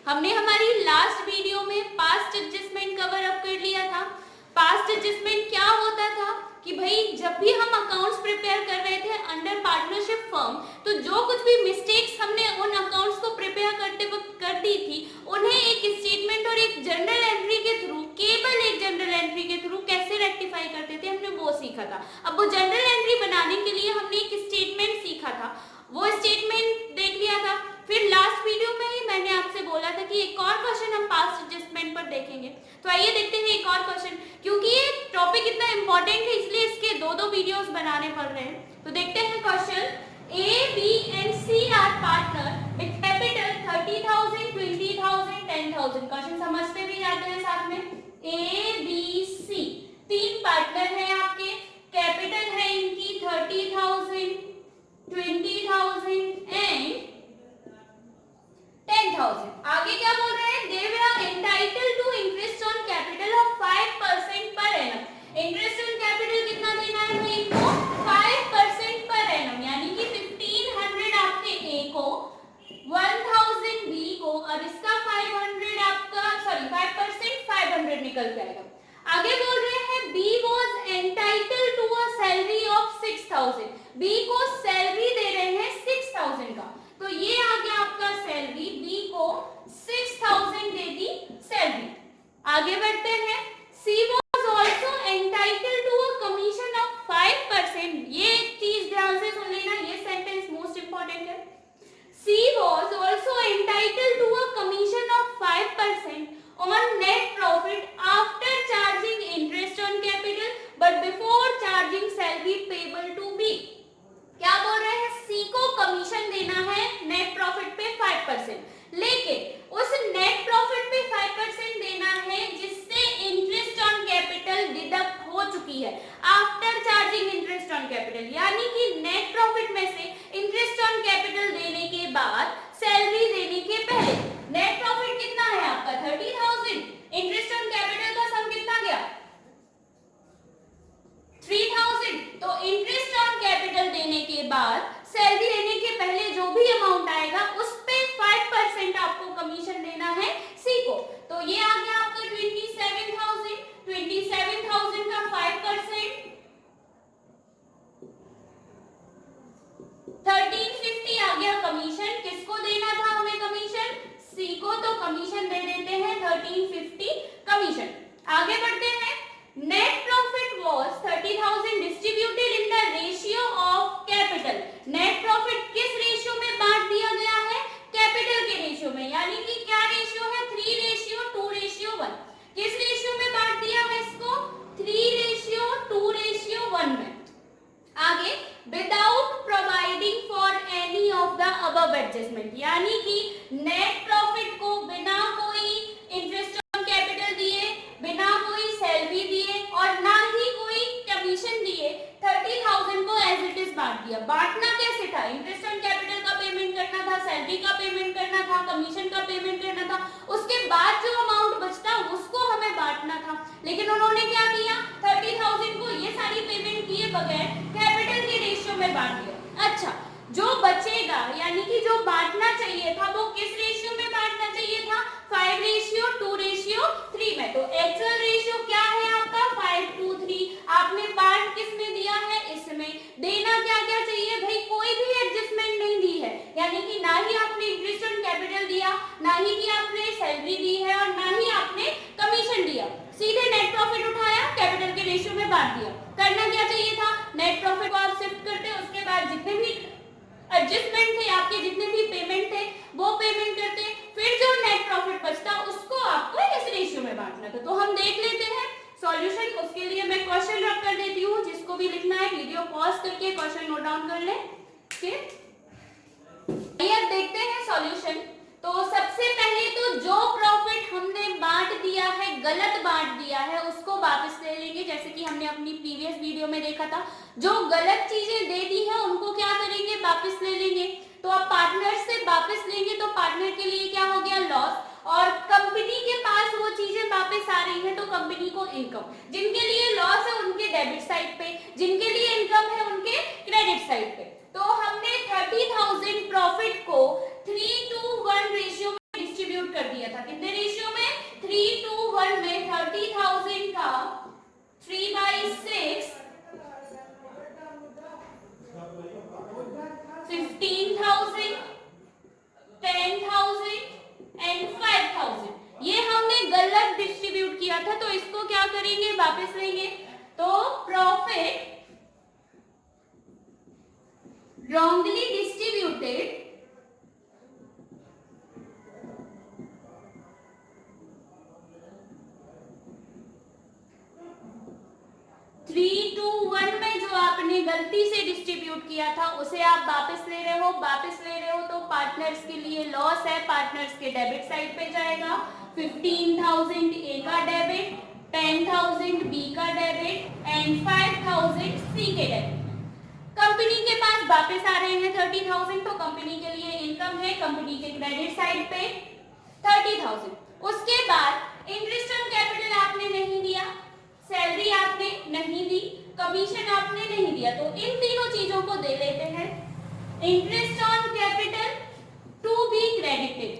हमने हमारी last video में पास्ट एडजस्टमेंट कवर अप कर लिया था। पास्ट एडजस्टमेंट क्या होता था कि भाई जब भी हम अकाउंट्स प्रिपेयर कर रहे थे अंडर पार्टनरशिप फर्म, तो जो कुछ भी मिस्टेक्स हमने उन अकाउंट्स को प्रिपेयर करते वक्त कर दी थी, उन्हें एक स्टेटमेंट और एक जनरल एंट्री के थ्रू, केवल एक जनरल एंट्री के थ्रू कैसे रेक्टिफाई करते थे, हमने वो सीखा था। अब वो जनरल एंट्री बनाने के लिए हमने एक स्टेटमेंट सीखा था, वो स्टेटमेंट देख लिया था। फिर लास्ट वीडियो में ही मैंने आपसे बोला था कि एक और क्वेश्चन हम पास्ट एडजस्टमेंट पर देखेंगे। तो आइए देखते हैं एक और क्वेश्चन, क्योंकि ये टॉपिक इतना इंपॉर्टेंट है इसलिए इसके दो वीडियोस बनाने पड़ रहे हैं। तो देखते हैं question. A, B and C are partner with capital 30,000, 20,000, 10,000। Question समझते भी जाते हैं साथ में। A, B, C तीन पार्टनर हैं आपके, कैपिटल है इनकी 30,000, 20,000 एंड 10,000। आगे क्या बोल रहे हैं? They were entitled to interest on capital of 5% per annum। Interest on capital कितना देना है भाई इनको? 5% पर एनम, यानी कि 1500 आपके ए को, 1000 बी को, और इसका 500 आपका, सॉरी 5% 500 निकल के आएगा। आगे बोल रहे हैं B was entitled to a salary of 6000। B को सैलरी दे रहे हैं 6000 का, तो ये आ गया आपका सैलरी, बी को 6000 दे दी सैलरी। आगे बढ़ते हैं। C was also entitled to a commission of 5%। ये एक चीज ध्यान से सुन लेना, ये सेंटेंस मोस्ट इंपॉर्टेंट है। She was also entitled to a commission of 5% on net profit after charging interest on capital but before charging salary payable to be. क्या बोल रहे हैं? सी को कमीशन देना है नेट प्रॉफिट पे 5%, लेकिन उस नेट प्रॉफिट पे 5% देना है जिससे इंटरेस्ट ऑन कैपिटल डिडक्ट हो चुकी है after charging interest on capital, यानी कि नेट प्रॉफिट में से इंटरेस्ट ऑन कैपिटल देने के बाद सैलरी देने के पहले नेट प्रॉफिट कितना है आपका? 30,000। इंटरेस्ट ऑन कैपिटल का सम कितना गया? 3000। तो इंटरेस्ट ऑन कैपिटल देने के बाद सैलरी देने के पहले जो भी अमाउंट आएगा उस पे 5% आपको कमीशन देना है सी को। तो ये आ गया आपका 27,000। 27,000 का 5% 1350 आ गया कमीशन। किसको देना था हमें कमीशन? सी को। तो कमीशन दे देते हैं 1350 कमीशन। आगे बढ़ते हैं। Net profit was 30,000 distributed in the ratio of capital. Net profit किस रेशियो में बांट दिया गया है? कैपिटल के रेशियो में, यानी कि क्या रेशियो है? 3:2:1। किस रेशियो में बांट दिया है इसको? 3:2:1 में। आगे, without providing for any of the above adjustment, यानी कि नेट प्रॉफिट को बिना कोई इंटरेस्ट ऑन कैपिटल दिए, बिना कोई सैलरी दिए और ना ही कोई कमीशन दिए 30,000 को एज इट इज बांट दिया। बांटना कैसे था? इंटरेस्ट ऑन कैपिटल का पेमेंट करना था, सैलरी का पेमेंट करना था, कमीशन का पेमेंट करना था, उसके बाद जो अमाउंट बचता उसको हमें बांटना था। लेकिन उन्होंने क्या किया? 30,000 को ये सारी पेमेंट किए बगैर कैपिटल के रेशियो में बांट दिया। अच्छा, जो बचेगा यानी कि जो बांटना चाहिए था वो किस रेशियो में बांटना चाहिए था? 5:2:3 में। तो एक्चुअल रेशियो क्या है आपका? 5:3। आपने बांट किस में दिया है? इसमें। देना क्या क्या चाहिए भाई? कोई भी एडजस्टमेंट नहीं दी है, यानी कि ना ही आपने इंटरेस्ट ऑन कैपिटल दिया, ना ही कि आपने सैलरी दी है और ना ही आपने कमीशन दिया। सीधे नेट प्रॉफिट उठाया, कैपिटल के रेशियो में बांट दिया। करना क्या चाहिए था? नेट प्रॉफिट को आप शिफ्ट करते, उसके बाद जितने भी एडजस्टमेंट थे आपके, जितने भी पेमेंट थे वो पेमेंट करते, फिर जो नेट प्रॉफिट बचता उसको आपको इस रेशियो में बांटना था। तो हम देख लेते हैं सॉल्यूशन। उसके लिए मैं क्वेश्चन रख कर देती हूँ, जिसको भी लिखना है वीडियो पॉज करके क्वेश्चन नोट डाउन कर ले। ठीक, अब देखते हैं सॉल्यूशन। तो सबसे पहले तो जो प्रॉफिट हमने बांट दिया है, गलत बांट दिया है, उसको वापस ले लेंगे, जैसे कि हमने अपनी प्रीवियस वीडियो में देखा था। जो गलत चीजें दे दी है उनको क्या करेंगे? वापस ले लेंगे। तो अब पार्टनर से वापस लेंगे तो पार्टनर के लिए क्या हो गया? लॉस। और कंपनी के पास वो चीजें वापस आ रही हैं तो कंपनी को इनकम। जिनके लिए लॉस है उनके डेबिट साइड पे, जिनके लिए इनकम है उनके क्रेडिट साइड पे। तो हमने 30,000 प्रॉफिट को 3:1 रेशियो में डिस्ट्रीब्यूट कर दिया। 10,000 एंड 5,000। ये हमने गलत डिस्ट्रीब्यूट किया था, तो इसको क्या करेंगे, वापस लेंगे। तो प्रॉफिट wrongly distributed 3:1 में जो आपने गलती से डिस्ट्रीब्यूट किया था उसे आप वापस ले रहे हो, तो पार्टनर्स के लिए लॉस है, पार्टनर्स के डेबिट साइड पे जाएगा। 15,000 ए का डेबिट, 10,000 बी का डेबिट एंड 5,000 सी के डेबिट। कंपनी के पास वापस आ रहे हैं 30,000, तो कंपनी के लिए इनकम है, कंपनी के क्रेडिट साइड पे 30,000। उसके बाद इंटरेस्ट ऑन कैपिटल आपने नहीं दिया, सैलरी आपने नहीं दी, कमीशन आपने नहीं दिया, तो इन तीनों चीजों को दे लेते हैं। Interest on capital to be credited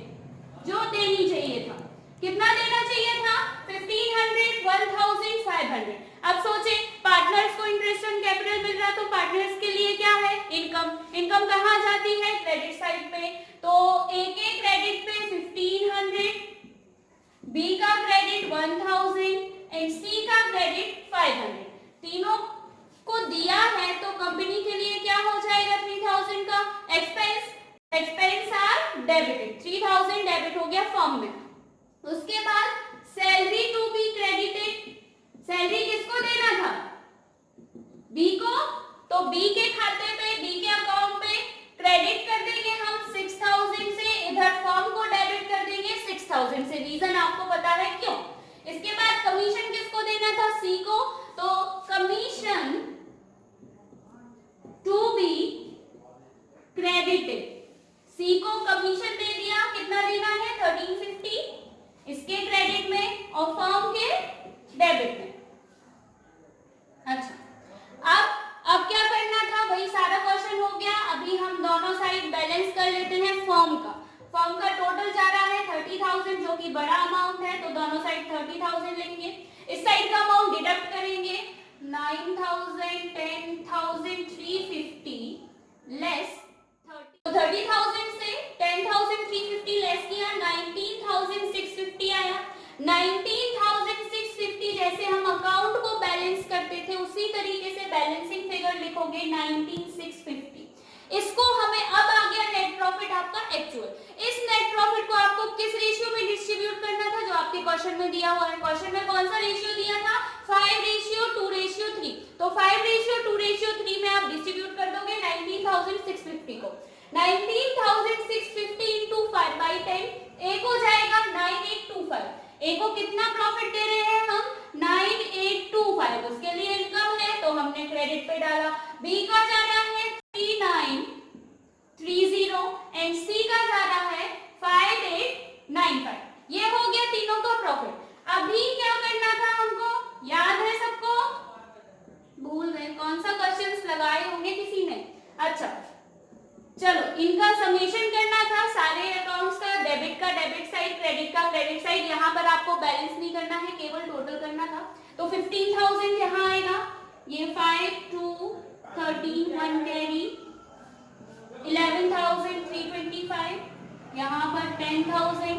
जो देनी चाहिए था, कितना देना चाहिए था, 1500, 1,500। अब सोचे पार्टनर्स को इंटरेस्ट ऑन कैपिटल मिल रहा, तो पार्टनर्स के लिए क्या है, इनकम। इनकम कहाँ जाती है, क्रेडिट साइड पे। तो ए के क्रेडिट पे 1500, बी का क्रेडिट 1000 एंड सी का क्रेडिट 500। तीनों को दिया है, तो कंपनी के लिए क्या हो जाएगा, 3000 का एक्सपेंस आर डेबिटेड, 3000 डेबिट हो गया फॉर्म में। उसके बाद salary to be credited, salary किसको देना था, बी को, तो बी के खाते पे, बी के अकाउंट पे क्रेडिट कर देंगे हम 6000 से, इधर फॉर्म को डेबिट कर देंगे 6000 से। रीजन आपको पता है क्यों। इसके बाद कमीशन किसको देना था, सी को, तो कमीशन टू बी क्रेडिटेड, सी को कमीशन दे दिया, कितना देना है, 1350 इसके क्रेडिट में और फर्म के डेबिट में। अच्छा, अब क्या करना था, वही सारा क्वेश्चन हो गया। अभी हम दोनों साइड बैलेंस कर लेते हैं। फर्म का टोटल जा रहा है 30,000 जो कि बड़ा अमाउंट है, तो दोनों साइड 30,000 लेंगे। इस साइड का अमाउंट डिडक्ट करेंगे, 9,000, 10,000, 350 लेस 30,000 से 10,350 लेस किया, 19,650 आया। 19,650 जैसे हम अकाउंट को बैलेंस करते थे उसी तरीके से बैलेंसिंग फिगर लिखोगे 19,650। इसको हमें अब आ गया नेट प्रॉफिट आपका एक्चुअल। इस नेट प्रॉफिट को आपको किस रेशियो में डिस्ट्रीब्यूट करना था, जो आपके क्वेश्चन में दिया हुआ है। क्वेश्चन में कौन सा रेशियो दिया था, 5:2:3। तो 5:2:3 में आप डिस्ट्रीब्यूट कर दोगे 19,650 को। 19,650 इंटू 5/10, ए को जाएगा 9825। ए को कितना प्रॉफिट दे रहे हैं हम, 9825, उसके लिए इनकम है तो हमने क्रेडिट पे डाला। बी का जा रहा है 3930 एंड सी का जा रहा है 5895। ये हो गया तीनों का प्रॉफिट। अभी क्या करना था हमको, याद है सबको, भूल गए, कौन सा क्वेश्चंस लगाए होंगे किसी ने। अच्छा चलो, इनका समेशन करना था सारे अकाउंट्स का, डेबिट का डेबिट साइड, क्रेडिट का क्रेडिट साइड। यहाँ पर आपको बैलेंस नहीं करना है, केवल टोटल करना था। तो 15,000 यहाँ आएगा, ये 5 2 13 1 कैरी, 11,325, यहाँ पर 10,000,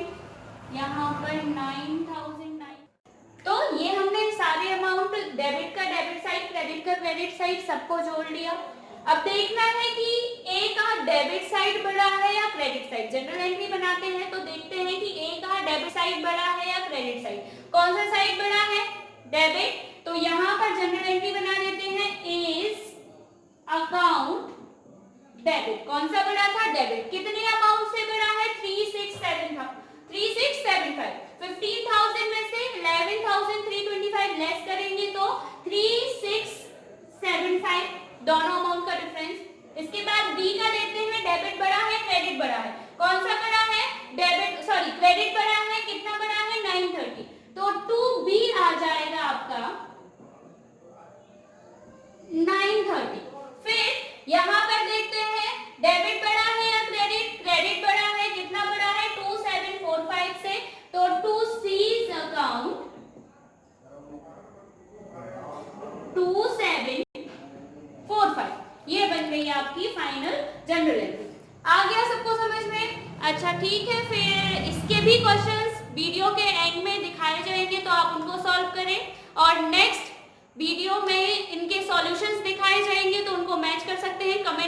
यहाँ पर 9,009। तो ये हमने सारे अमाउंट डेबिट का डेबिट साइड, क्रेडिट का क्रेडिट साइड सबको जोड़ लिया। अब देखना है कि ए का डेबिट साइड बड़ा है या क्रेडिट साइड। जनरल एंट्री बनाते हैं तो देखते हैं कि ए का डेबिट साइड बड़ा है या क्रेडिट साइड। कौन सा साइड बड़ा है, डेबिट। तो यहाँ पर जनरल एंट्री बना देते हैं, इज अकाउंट डेबिट। कौन सा बड़ा था, डेबिट। कितने अमाउंट से बड़ा है, 3675। 15,000 में से 11,325 लेस करेंगे तो 3675, दोनों अमाउंट का डिफरेंस। इसके बाद बी का लेते हैं, डेबिट बड़ा है क्रेडिट बड़ा है। कौन सा बड़ा है, डेबिट, सॉरी क्रेडिट बड़ा है, कितना बड़ा है, 930। तो 2B आ जाएगा आपका 930। फिर यहाँ पर देखते हैं डेबिट बड़ा है या क्रेडिट, क्रेडिट बड़ा है, कितना बड़ा है, 2745 से। तो 2C's अकाउंट 2745, ये बन गई आपकी फाइनल जनरल एंट्री। आ गया सबको समझ में? अच्छा ठीक है, फिर इसके भी क्वेश्चंस वीडियो के एंड में दिखाए जाएंगे तो आप उनको सॉल्व करें, और नेक्स्ट वीडियो में इनके सॉल्यूशंस दिखाए जाएंगे तो उनको मैच कर सकते हैं कमेंट